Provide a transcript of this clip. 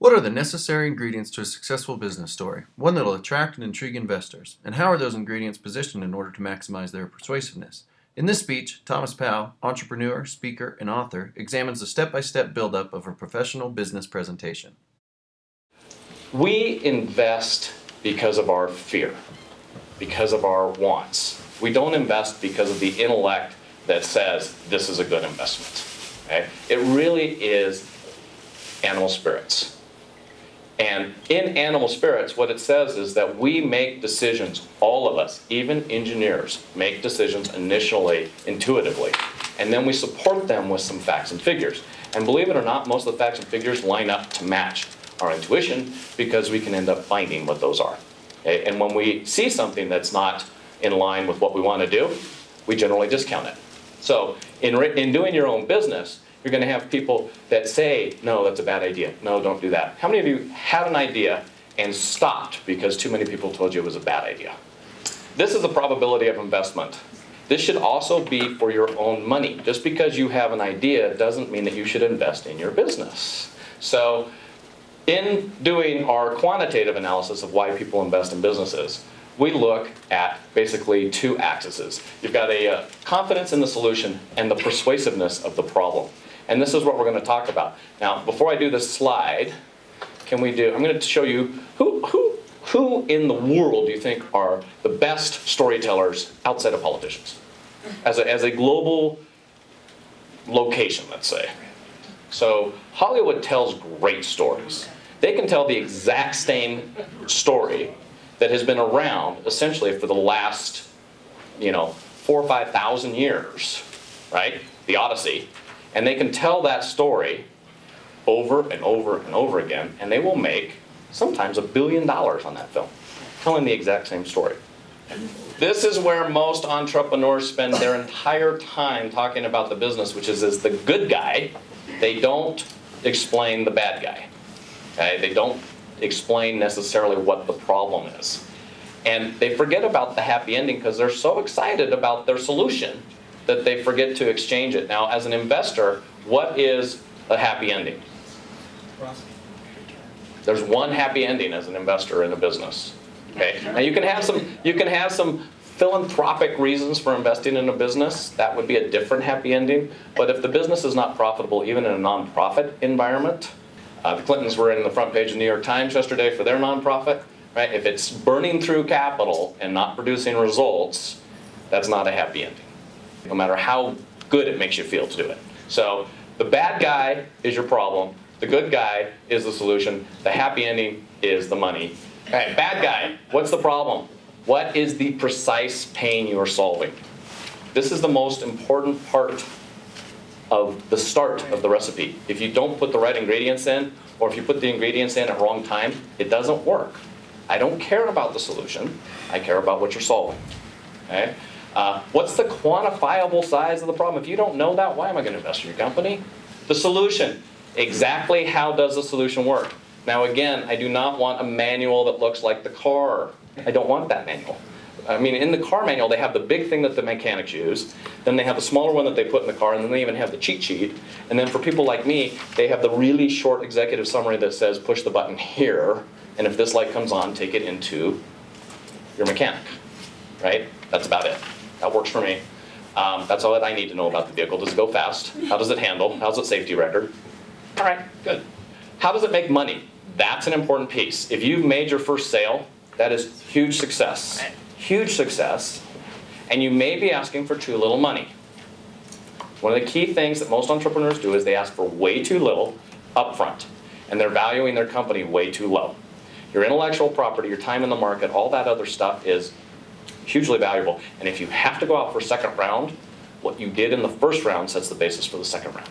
What are the necessary ingredients to a successful business story, one that will attract and intrigue investors, and how are those ingredients positioned in order to maximize their persuasiveness? In this speech, Thomas Powell, entrepreneur, speaker, and author, examines the step-by-step buildup of a professional business presentation. We invest because of our fear, because of our wants. We don't invest because of the intellect that says this is a good investment. Okay? It really is animal spirits. And in animal spirits, what it says is that we make decisions, all of us, even engineers, make decisions initially, intuitively, and then we support them with some facts and figures. And believe it or not, most of the facts and figures line up to match our intuition because we can end up finding what those are. Okay? And when we see something that's not in line with what we want to do, we generally discount it. So in doing your own business, you're going to have people that say, no, that's a bad idea. No, don't do that. How many of you had an idea and stopped because too many people told you it was a bad idea? This is the probability of investment. This should also be for your own money. Just because you have an idea doesn't mean that you should invest in your business. So in doing our quantitative analysis of why people invest in businesses, we look at basically two axes. You've got a confidence in the solution and the persuasiveness of the problem. And this is what we're going to talk about. Now, before I do this slide, I'm going to show you who in the world do you think are the best storytellers outside of politicians? As a global location, let's say. So Hollywood tells great stories. They can tell the exact same story that has been around essentially for the last, 4,000 or 5,000 years, right? The Odyssey. And they can tell that story over and over and over again, and they will make sometimes $1 billion on that film, telling the exact same story. This is where most entrepreneurs spend their entire time talking about the business, which is the good guy. They don't explain the bad guy. Okay? They don't explain necessarily what the problem is. And they forget about the happy ending because they're so excited about their solution that they forget to exchange it. Now, as an investor, what is a happy ending? There's one happy ending as an investor in a business. Okay? Now you can have some philanthropic reasons for investing in a business. That would be a different happy ending. But if the business is not profitable, even in a nonprofit environment, the Clintons were in the front page of the New York Times yesterday for their nonprofit. Right? If it's burning through capital and not producing results, that's not a happy ending, no matter how good it makes you feel to do it. So the bad guy is your problem. The good guy is the solution. The happy ending is the money. Okay, bad guy, what's the problem? What is the precise pain you are solving? This is the most important part of the start of the recipe. If you don't put the right ingredients in, or if you put the ingredients in at the wrong time, it doesn't work. I don't care about the solution. I care about what you're solving. Okay? What's the quantifiable size of the problem? If you don't know that, why am I going to invest in your company? The solution. Exactly how does the solution work? Now again, I do not want a manual that looks like the car. I don't want that manual. I mean, in the car manual, they have the big thing that the mechanics use. Then they have the smaller one that they put in the car, and then they even have the cheat sheet. And then for people like me, they have the really short executive summary that says, push the button here, and if this light comes on, take it into your mechanic. Right? That's about it. That works for me. That's all that I need to know about the vehicle. Does it go fast? How does it handle? How's its safety record? All right, good. How does it make money? That's an important piece. If you've made your first sale, that is huge success. Huge success. And you may be asking for too little money. One of the key things that most entrepreneurs do is they ask for way too little up front. And they're valuing their company way too low. Your intellectual property, your time in the market, all that other stuff is hugely valuable. And if you have to go out for a second round, what you did in the first round sets the basis for the second round.